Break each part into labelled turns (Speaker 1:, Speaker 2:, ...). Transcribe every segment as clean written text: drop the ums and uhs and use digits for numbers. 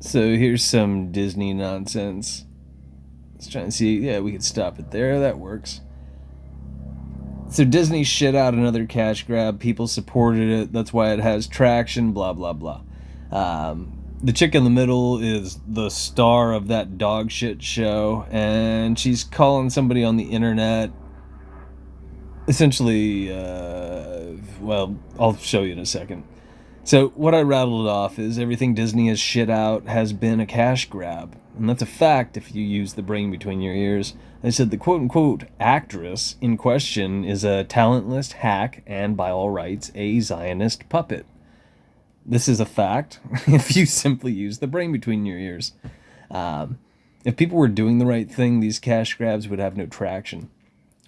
Speaker 1: So here's some Disney nonsense. Let's try and see. Yeah, we could stop it there. That works. So Disney shit out another cash grab. People supported it. That's why it has traction. Blah blah blah. The chick in the middle is the star of that dog shit show, and she's calling somebody on the internet. Essentially, well, I'll show you in a second. So what I rattled off is everything Disney has shit out has been a cash grab. And that's a fact if you use the brain between your ears. I said the quote-unquote actress in question is a talentless hack and, by all rights, a Zionist puppet. This is a fact if you simply use the brain between your ears. If people were doing the right thing, these cash grabs would have no traction.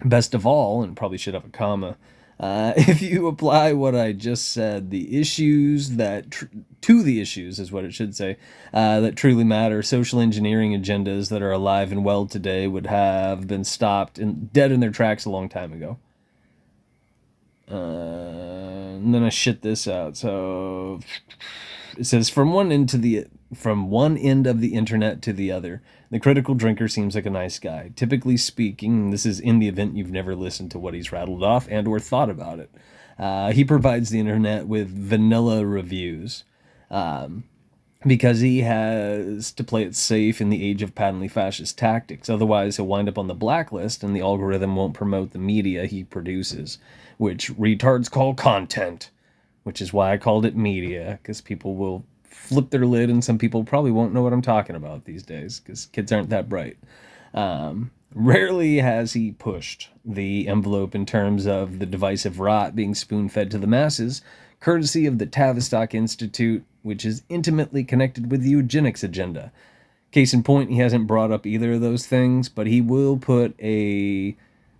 Speaker 1: Best of all, and probably should have a comma, if you apply what I just said, the issues to the issues is what it should say, that truly matter, social engineering agendas that are alive and well today would have been stopped and dead in their tracks a long time ago. And then I shit this out. So it says from one end of the internet to the other, the critical drinker seems like a nice guy. Typically speaking, this is in the event you've never listened to what he's rattled off and or thought about it. He provides the internet with vanilla reviews because he has to play it safe in the age of patently fascist tactics. Otherwise, he'll wind up on the blacklist and the algorithm won't promote the media he produces, which retards call content, which is why I called it media, because people will flip their lid and some people probably won't know what I'm talking about these days because kids aren't that bright. Rarely has he pushed the envelope in terms of the divisive rot being spoon-fed to the masses, courtesy of the Tavistock Institute, which is intimately connected with the eugenics agenda. Case in point, he hasn't brought up either of those things, but he will put a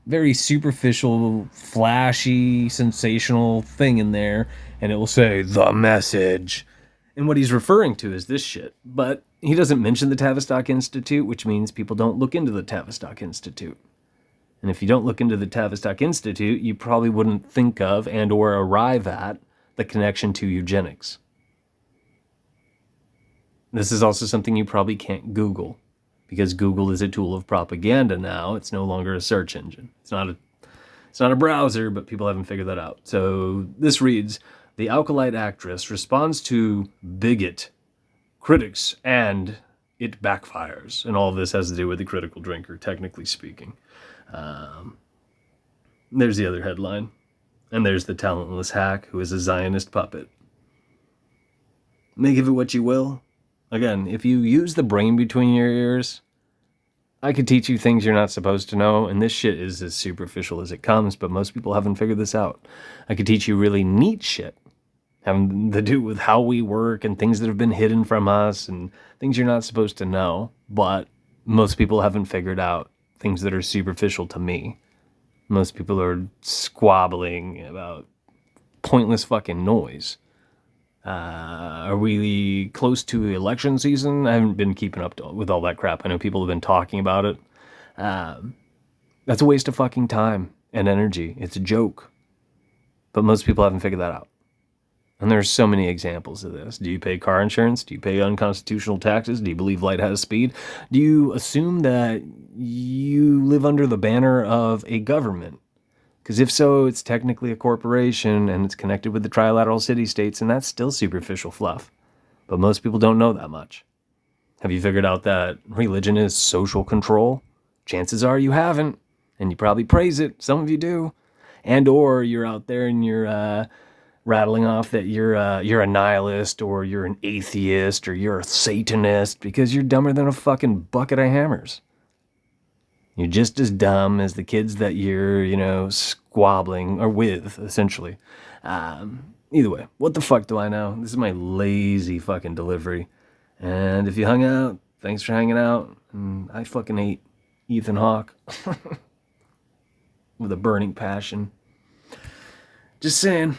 Speaker 1: very superficial, flashy, sensational thing in there, and it will say, the message. And what he's referring to is this shit. But he doesn't mention the Tavistock Institute, which means people don't look into the Tavistock Institute. And if you don't look into the Tavistock Institute, you probably wouldn't think of and or arrive at the connection to eugenics. This is also something you probably can't Google, because Google is a tool of propaganda now. It's no longer a search engine. It's not a browser, but people haven't figured that out. So this reads, the Alkalite actress responds to bigot critics and it backfires. And all of this has to do with the critical drinker, technically speaking. There's the other headline. And there's the talentless hack who is a Zionist puppet. Make of it what you will. Again, if you use the brain between your ears, I could teach you things you're not supposed to know, and this shit is as superficial as it comes, but most people haven't figured this out. I could teach you really neat shit, having to do with how we work and things that have been hidden from us and things you're not supposed to know, but most people haven't figured out things that are superficial to me. Most people are squabbling about pointless fucking noise. Are we close to election season? I haven't been keeping up with all that crap. I know people have been talking about it. That's a waste of fucking time and energy. It's a joke. But most people haven't figured that out. And there's so many examples of this. Do you pay car insurance? Do you pay unconstitutional taxes? Do you believe light has speed? Do you assume that you live under the banner of a government? Because if so, it's technically a corporation and it's connected with the trilateral city-states, and that's still superficial fluff. But most people don't know that much. Have you figured out that religion is social control? Chances are you haven't, and you probably praise it. Some of you do. And or you're out there and you're rattling off that you're a nihilist or you're an atheist or you're a Satanist because you're dumber than a fucking bucket of hammers. You're just as dumb as the kids that you're, squabbling or with, essentially. Either way, what the fuck do I know? This is my lazy fucking delivery. And if you hung out, thanks for hanging out. And I fucking hate Ethan Hawke with a burning passion. Just saying.